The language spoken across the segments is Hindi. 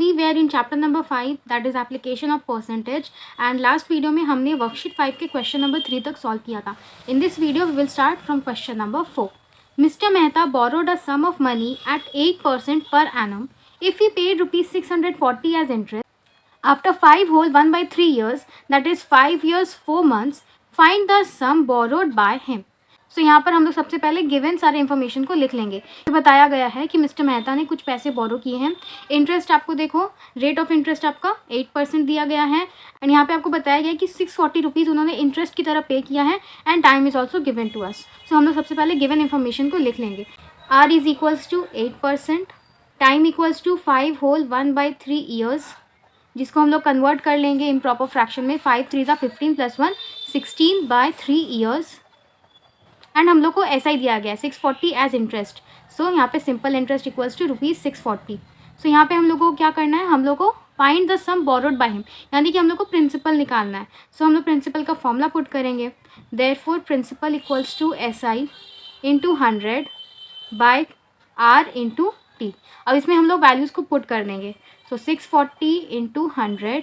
we were in chapter number 5, that is application of percentage, and last video में हमने वर्कशीट 5 के क्वेश्चन नंबर 3 तक सॉल्व किया था. In this video we will start from question number 4. Mr. Mehta borrowed a sum of money at 8% per annum if he paid rupees 640 as interest. After 5 whole 1/3 years, that is 5 years 4 months, find the sum borrowed by him. सो यहाँ पर हम लोग सबसे पहले गिवन सारे इन्फॉर्मेशन को लिख लेंगे. तो बताया गया है कि मिस्टर मेहता ने कुछ पैसे बोरो किए हैं. इंटरेस्ट आपको देखो, रेट ऑफ इंटरेस्ट आपका 8% दिया गया है. एंड यहाँ पे आपको बताया गया है कि 640 रुपीज़ उन्होंने इंटरेस्ट की तरह पे किया है. And time is also given to us. So हम लोग सबसे पहले गिवन इन्फॉर्मेशन को लिख लेंगे. R is equals to 8%, time equals to 5 whole 1/3 years, जिसको हम लोग कन्वर्ट कर लेंगे इन प्रॉपर फ्रैक्शन में. 5 3 15 + 1 16/3 ईयर्स. एंड हम लोग को ऐसा ही दिया गया है 640 एज इंटरेस्ट. सो यहाँ पे सिंपल इंटरेस्ट इक्वल्स टू ₹640. सो यहाँ पे हम लोग को क्या करना है, हम लोग को find the sum borrowed by him, यानी कि हम लोग को प्रिंसिपल निकालना है. सो हम लोग प्रिंसिपल का फॉर्मूला पुट करेंगे. Therefore principal equals to SI into 100 by R into T. अब इसमें हम लोग वैल्यूज़ को पुट कर देंगे. सो 640 इंटू 100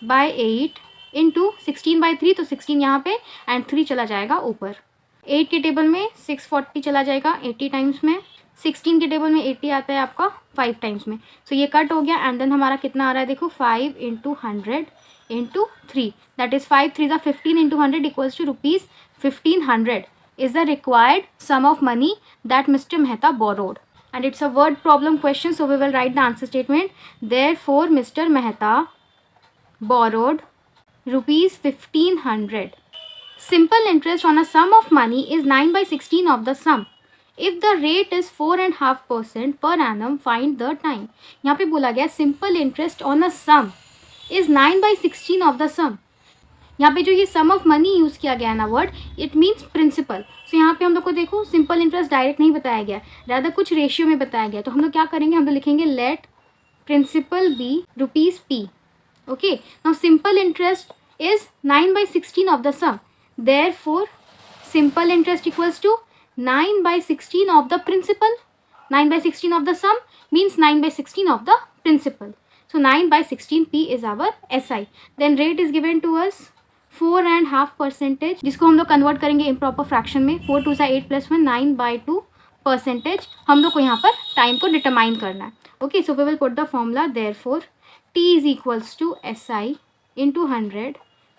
बाय 8 इंटू 16/3, तो 16 यहाँ पे एंड 3 चला जाएगा ऊपर. 8 के टेबल में 640 चला जाएगा 80 टाइम्स में. 16 के टेबल में 80 आता है आपका 5 टाइम्स में. सो ये कट हो गया. एंड देन हमारा कितना आ रहा है, देखो 5 into 100 into 3, that is 5 3 15 into 100 equals to ₹1500 is the required sum of money that mister Mehta borrowed. And it's a word problem question, so we will write the answer statement. Therefore, Mr. Mehta borrowed ₹1500. Simple interest on a sum of money is 9/16 of the sum. If the rate is 4.5% per annum, find the time. यहाँ पे बोला गया simple interest on a sum is 9/16 of the sum. यहाँ पे जो ये सम ऑफ मनी यूज़ किया गया है ना वर्ड, इट मीन्स प्रिंसिपल. सो यहाँ पे हम लोग को देखो सिंपल इंटरेस्ट डायरेक्ट नहीं बताया गया, रादर कुछ रेशियो में बताया गया. तो हम लोग क्या करेंगे, हम लोग लिखेंगे let principal be ₹P. Okay, now simple interest is 9/16 of the sum. Therefore simple interest equals to 9/16 of the principal. 9/16 of the sum means 9/16 of the principal. So 9/16 P is our SI. Then rate is given to us 4.5%, जिसको हम लोग कन्वर्ट करेंगे इम्प्रॉपर फ्रैक्शन में. 4 2 8 + 1 9/2%. हम लोग को यहाँ पर टाइम को डिटरमाइन करना है. Okay, so we will put the formula. Therefore T is equals to SI into 100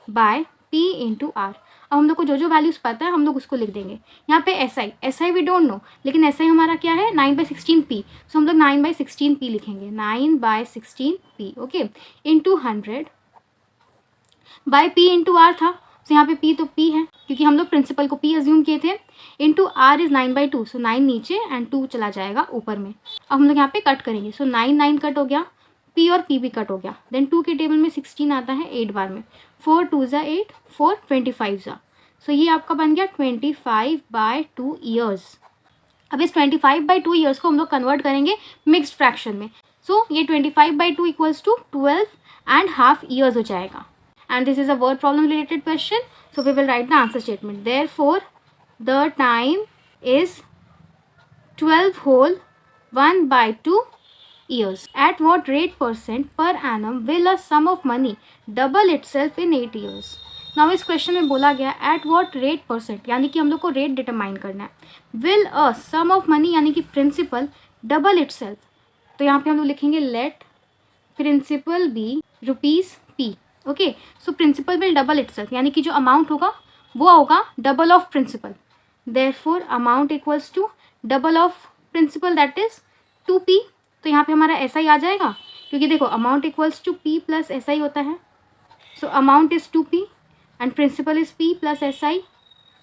by P into R. अब हम लोग को जो जो वैल्यूज़ पता है हम लोग उसको लिख देंगे. यहाँ पे SI वी डोंट नो, लेकिन SI हमारा क्या है 9/16 P. सो हम लोग 9/16 P लिखेंगे. 9/16 P. Okay, into 100 by P into R था. सो यहाँ पे P तो P है क्योंकि हम लोग प्रिंसिपल को P अज्यूम किए थे. Into R is 9/2. सो 9 नीचे एंड 2 चला जाएगा ऊपर में. अब हम लोग यहाँ पे कट करेंगे. सो 9 कट हो गया, P और P भी कट हो गया. देन 2 के टेबल में 16 आता है 8 बार में. 4 2 8 4 25. सो ये आपका बन गया 25/2 ईयर्स. अब इस 25/2 ईयर्स को हम लोग कन्वर्ट करेंगे मिक्स्ड फ्रैक्शन में. सो ये 25/2 इक्वल्स टू 12.5 ईयर्स हो जाएगा. And this is a word problem related question. So we will write the answer statement. Therefore the time is 12 whole 1/2 years. At what rate % per annum will a sum of money double itself in 8 years? Now इस क्वेश्चन में बोला गया at what rate %, यानी कि हम लोग को रेट डिटरमाइन करना है. will a sum of money यानी कि प्रिंसिपल double itself, तो यहाँ पे हम लोग लिखेंगे let principal be ₹P. Okay, so principal will double itself, यानी कि जो अमाउंट होगा वो होगा double of principal. Therefore amount equals to double of principal, that is 2P. तो यहाँ पे हमारा SI आ जाएगा क्योंकि देखो amount equals to P + SI होता है. So amount is 2P and principal is P + SI.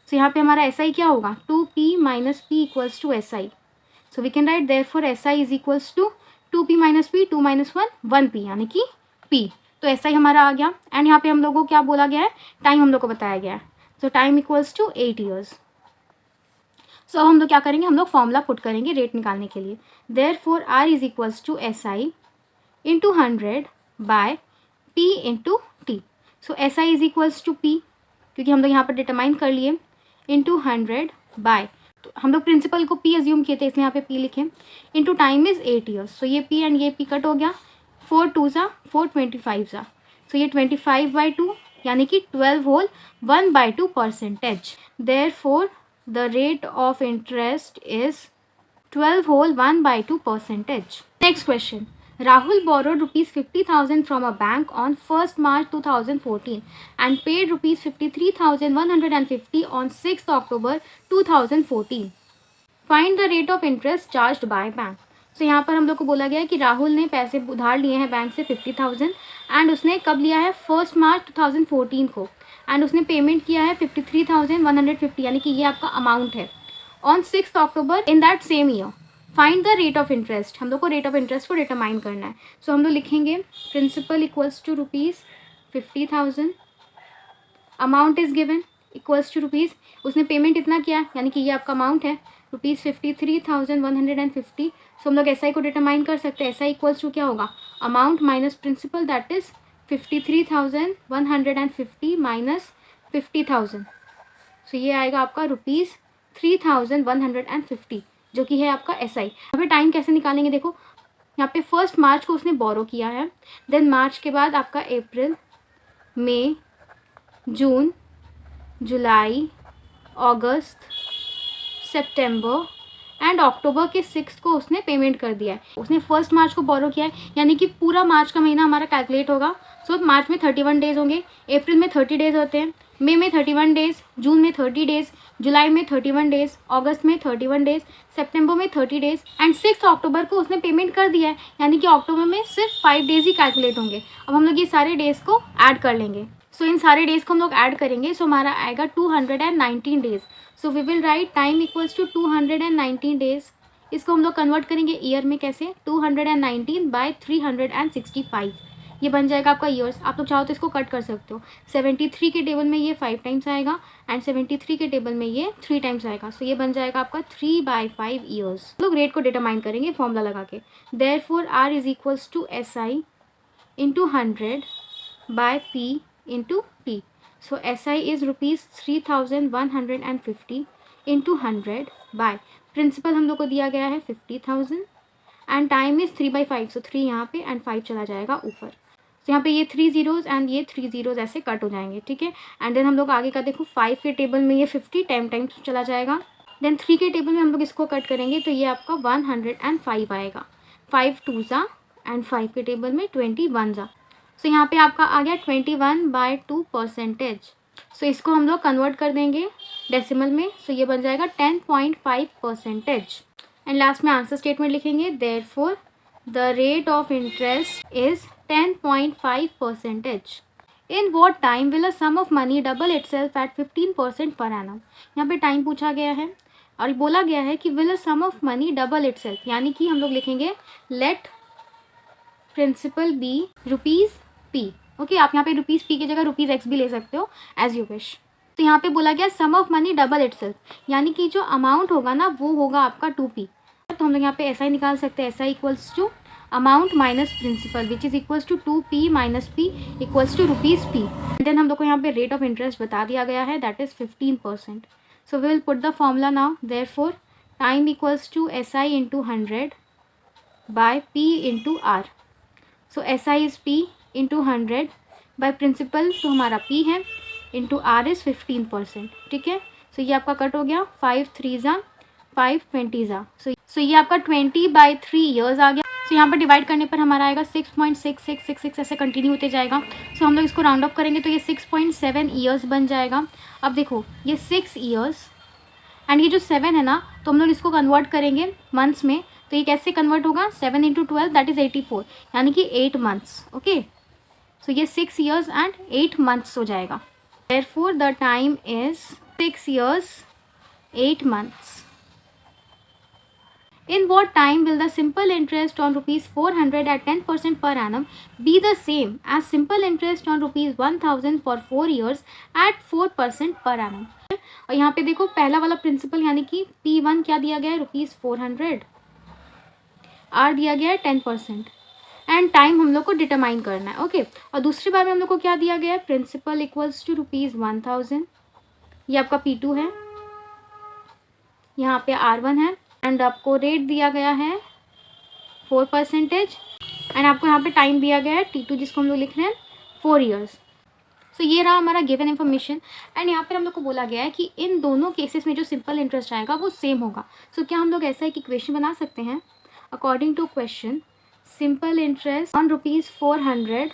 So यहाँ पे हमारा SI क्या होगा, 2P - P equals to SI. So we can write therefore SI is equals to 2P - P, 2 - 1 1P, यानी कि P. तो SI हमारा आ गया. एंड यहाँ पे हम लोग को क्या बोला गया है, टाइम हम लोग को बताया गया है. So time equals to 8 years. So अब हम लोग क्या करेंगे, हम लोग फॉर्मूला पुट करेंगे रेट निकालने के लिए. Therefore R is equals to SI into 100 by P into T. So SI is equals to P क्योंकि हम लोग यहाँ पर डिटरमाइन कर लिए, इंटू 100 बाय, तो हम लोग प्रिंसिपल को P अज्यूम किए थे इसलिए यहाँ पे P लिखें, इंटू टाइम इज़ 8 ईयर्स. सो ये P एंड ये P कट हो गया. 4 टू ज़ा 4 25 ज़ा, सो ये 25/2 यानी कि 12 whole 1/2 percentage. Therefore the rate of interest is 12 whole 1/2 percentage. Next question. Rahul borrowed rupees 50,000 from a bank on 1st March 2014 and paid rupees 53,150 on 6th October 2014. Find the rate of interest charged by bank. So यहाँ पर हम लोग को बोला गया है कि राहुल ने पैसे उधार लिए हैं बैंक से 50,000 एंड उसने कब लिया है 1 मार्च 2014 को, एंड उसने पेमेंट किया है 53,150 यानी कि ये आपका अमाउंट है on 6 October in that same year. Find the rate of interest, हम लोग को रेट ऑफ इंटरेस्ट को डिटरमाइन करना है। सो हम लोग लिखेंगे principal equals to rupees 50,000, amount is given equals to rupees, उसने पेमेंट इतना किया यानी कि ये आपका अमाउंट है रुपीज़ 53,150। सो हम लोग एस आई को डिटरमाइन कर सकते हैं। एस आई इक्वल्स टू क्या होगा, amount minus principal that is 53,150 minus 50,000, सो ये आएगा आपका रुपीज़ 3,150 जो कि है आपका एस आई। अभी टाइम कैसे निकालेंगे, देखो यहाँ पे 1 मार्च को उसने बोरो किया है, देन मार्च के बाद आपका अप्रैल, मई, जून, जुलाई, अगस्त, सितंबर एंड अक्टूबर के 6 को उसने पेमेंट कर दिया है। उसने 1 मार्च को बोरो किया है यानी कि पूरा मार्च का महीना हमारा कैलकुलेट होगा। सो मार्च में 31 डेज होंगे, अप्रैल में 30 डेज होते हैं, मई में 31 डेज, जून में 30 डेज, जुलाई में 31 डेज, अगस्त में 31 डेज, सितंबर में 30 डेज एंड 6 अक्टूबर को उसने पेमेंट कर दिया है यानी कि अक्टूबर में सिर्फ 5 डेज ही कैलकुलेट होंगे। अब हम लोग ये सारे डेज को ऐड कर लेंगे। सो इन सारे डेज को हम लोग ऐड करेंगे, सो हमारा आएगा 219 days. So we will write time equals to 219 days. इसको हम लोग कन्वर्ट करेंगे ईयर में, कैसे 219/365, ये बन जाएगा आपका ईयर्स। आप लोग चाहो तो इसको कट कर सकते हो, 73 के टेबल में ये 5 टाइम्स आएगा एंड 73 के टेबल में ये 3 टाइम्स आएगा, सो ये बन जाएगा आपका 3/5 ईयर्स। लोग रेट को डिटरमाइन करेंगे फॉर्मूला लगा के। Therefore R is equals to S I into 100 by P into T. So S I is rupees 3,150 into 100 by principal हम लोग को दिया गया है 50,000 एंड टाइम इज 3/5, सो 3 यहाँ पे एंड 5 चला जाएगा ऊपर। तो यहाँ पे ये 3 zeros एंड ये 3 zeros ऐसे कट हो जाएंगे, ठीक है। एंड देन हम लोग आगे का देखो 5 के टेबल में ये 50 टाइम्स चला जाएगा, देन 3 के टेबल में हम लोग इसको कट करेंगे तो ये आपका 105 आएगा, 5 2 ज़ा एंड 5 के टेबल में 21 ज़ा। सो यहाँ पे आपका आ गया 21/2 परसेंटेज। सो इसको हम लोग कन्वर्ट कर देंगे डेसिमल में, सो ये बन जाएगा 10.5 परसेंटेज। एंड लास्ट में आंसर स्टेटमेंट लिखेंगे, therefore the rate of interest is 10.5 percentage. In what time will a sum of money double itself at 15% per annum? यहाँ पे टाइम पूछा गया है और बोला गया है कि will a sum of money double itself, यानी कि हम लोग लिखेंगे let principal be rupees p। Okay, आप यहाँ पे रुपीज़ p की जगह रुपीज़ x भी ले सकते हो एज यू विश। तो यहाँ पे बोला गया सम ऑफ मनी डबल इटसेल्फ, यानी कि जो अमाउंट होगा ना वो होगा आपका 2p। तो हम लोग यहाँ पे ऐसा ही निकाल सकते हैं, ऐसा equals to amount minus principal which is equals to 2p minus p equals to rupees p। Then हम लोग को यहाँ पे रेट ऑफ इंटरेस्ट बता दिया गया है that is 15%। So we will put the formula now, therefore time equals to S I into 100 by p into R. So S I is p into 100 by principal, तो हमारा p है, इंटू आर इज़ 15%, ठीक है। सो ये आपका कट हो गया, 5 3 ज़ा 5 20 ज़ा, सो ये आपका 20/3 ईयर्स आ गया। सो यहाँ पर डिवाइड करने पर हमारा आएगा 6.6666 ऐसे कंटिन्यू होते जाएगा। सो हम लोग इसको राउंड ऑफ करेंगे तो ये 6.7 ईयर्स बन जाएगा। अब देखो ये 6 ईयर्स एंड ये जो 7 है ना, तो हम लोग इसको कन्वर्ट करेंगे मंथ्स में, तो ये कैसे कन्वर्ट होगा, 7 × 12 दैट इज़ 84, यानी कि 8 मंथ्स। ओके, सो ये 6 ईयर्स एंड 8 मंथ्स हो जाएगा। Therefore the time is 6 years 8 months. In what time will the simple interest on rupees 400 at 10% per annum be the same as simple interest on rupees 1000 for 4 years at 4% per annum? और यहाँ पे देखो पहला वाला प्रिंसिपल यानी कि P1 क्या दिया गया है, रुपीज़ 400, R दिया गया है 10% एंड टाइम हम लोग को डिटरमाइन करना है। ओके, और दूसरी बार में हम लोग को क्या दिया गया है, प्रिंसिपल इक्वल्स टू रुपीज़ 1000, ये आपका P2 है, यहाँ पे R1 है एंड आपको रेट दिया गया है 4% एंड आपको यहाँ पे टाइम दिया गया है T2 जिसको हम लोग लिख रहे हैं 4 ईयर्स। सो ये रहा हमारा गिवन इन्फॉर्मेशन एंड यहाँ पर हम लोग को बोला गया है कि इन दोनों केसेस में जो सिंपल इंटरेस्ट आएगा वो सेम होगा। सो क्या हम लोग ऐसा एक इक्वेशन बना सकते हैं? According to question, simple interest on ₹400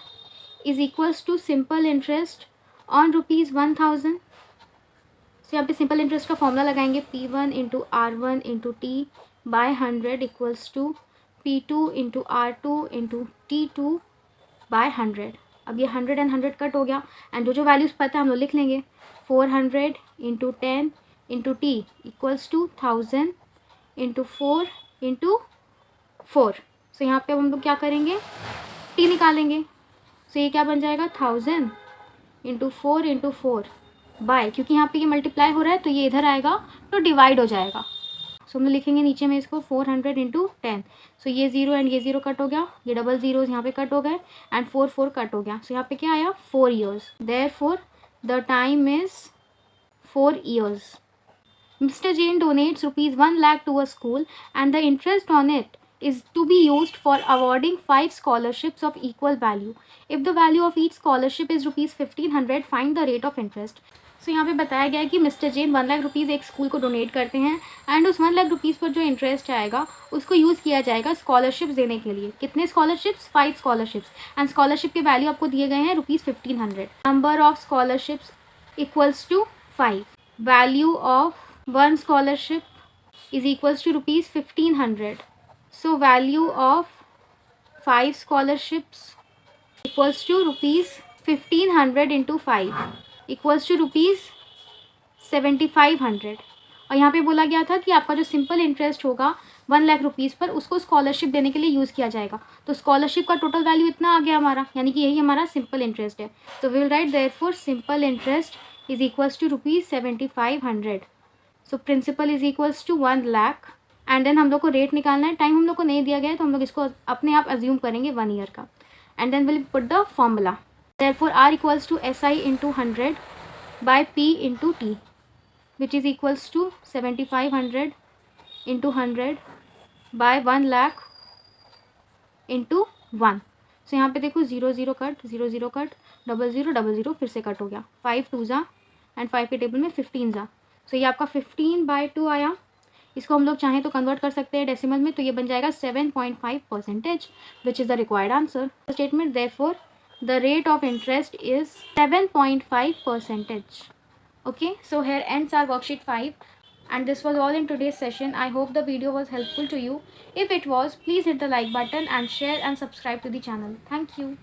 is equals to simple interest on ₹1000। So यहाँ पे सिंपल इंटरेस्ट का फॉर्मूला लगाएंगे P1 into R1 into T by 100 equals to P2 into R2 into T2 by 100। अब ये 100 एंड 100 कट हो गया एंड जो वैल्यूज़ पता है हम लोग लिख लेंगे। 400 into 10 into T equals to 1000 into 4 into 4। So यहाँ पे हम लोग क्या करेंगे? T निकालेंगे। सो ये क्या बन जाएगा? 1000 इंटू 4 इंटू 4 बाय, क्योंकि यहाँ पे ये मल्टीप्लाई हो रहा है तो ये इधर आएगा तो डिवाइड हो जाएगा। सो हम लोग लिखेंगे नीचे में इसको 400 इंटू 10। सो ये 0 एंड ये 0 कट हो गया, ये डबल ज़ीरोज़ यहाँ पे कट हो गए एंड 4 4 कट हो गया। सो यहाँ पे क्या आया? 4 years. Therefore the time is 4 years. Mr. Jain donates ₹1 lakh to a school and the interest on it is to be used for awarding 5 scholarships of equal value. If the value of each scholarship is ₹1500, find the rate of interest. सो यहाँ पे बताया गया है कि मिस्टर जेन 1 लाख रुपीज़ एक स्कूल को डोनेट करते हैं एंड उस 1 लाख रुपीज़ पर जो इंटरेस्ट आएगा उसको यूज़ किया जाएगा स्कॉलरशिप्स देने के लिए। कितने स्कॉलरशिप्स? 5 स्कॉलरशिप्स एंड स्कॉलरशिप के वैल्यू आपको दिए गए हैं ₹1500। Number of scholarships equals to 5। Value of 1 scholarship is equals to ₹1500. So value of 5 scholarships equals to ₹1500 into 5 equals to ₹7500। और यहाँ पे बोला गया था कि आपका जो सिंपल इंटरेस्ट होगा 1 लाख रुपीज़ पर उसको स्कॉलरशिप देने के लिए यूज़ किया जाएगा। तो स्कॉलरशिप का टोटल वैल्यू इतना आ गया हमारा, यानी कि यही हमारा सिंपल इंटरेस्ट है। तो we will write therefore simple interest is equals to ₹7500। So principal is equals to 1 lakh and then हम लोग को रेट निकालना है। टाइम हम लोग को नहीं दिया गया है तो हम लोग इसको अपने आप अज्यूम करेंगे 1 ईयर का and then will put the formula. Therefore R equals to SI into 100 by P into T which is equals to 7500 into 100 by 1 lakh into 1। So यहाँ पे देखो 0 0 कट, 0 0 कट, डबल ज़ीरो फिर से कट हो गया। 5 2 जा एंड 5 के टेबल में 15 जा। सो ये आपका 15/2 आया। इसको हम लोग चाहें तो कन्वर्ट कर सकते हैं डेसिमल में, तो ये बन जाएगा 7.5%, which is the required answer statement. Therefore the rate of interest is 7.5%. Okay, so here ends our worksheet 5 and this was all in today's session. I hope the video was helpful to you. If it was, please hit the like button and share and subscribe to the channel. Thank you.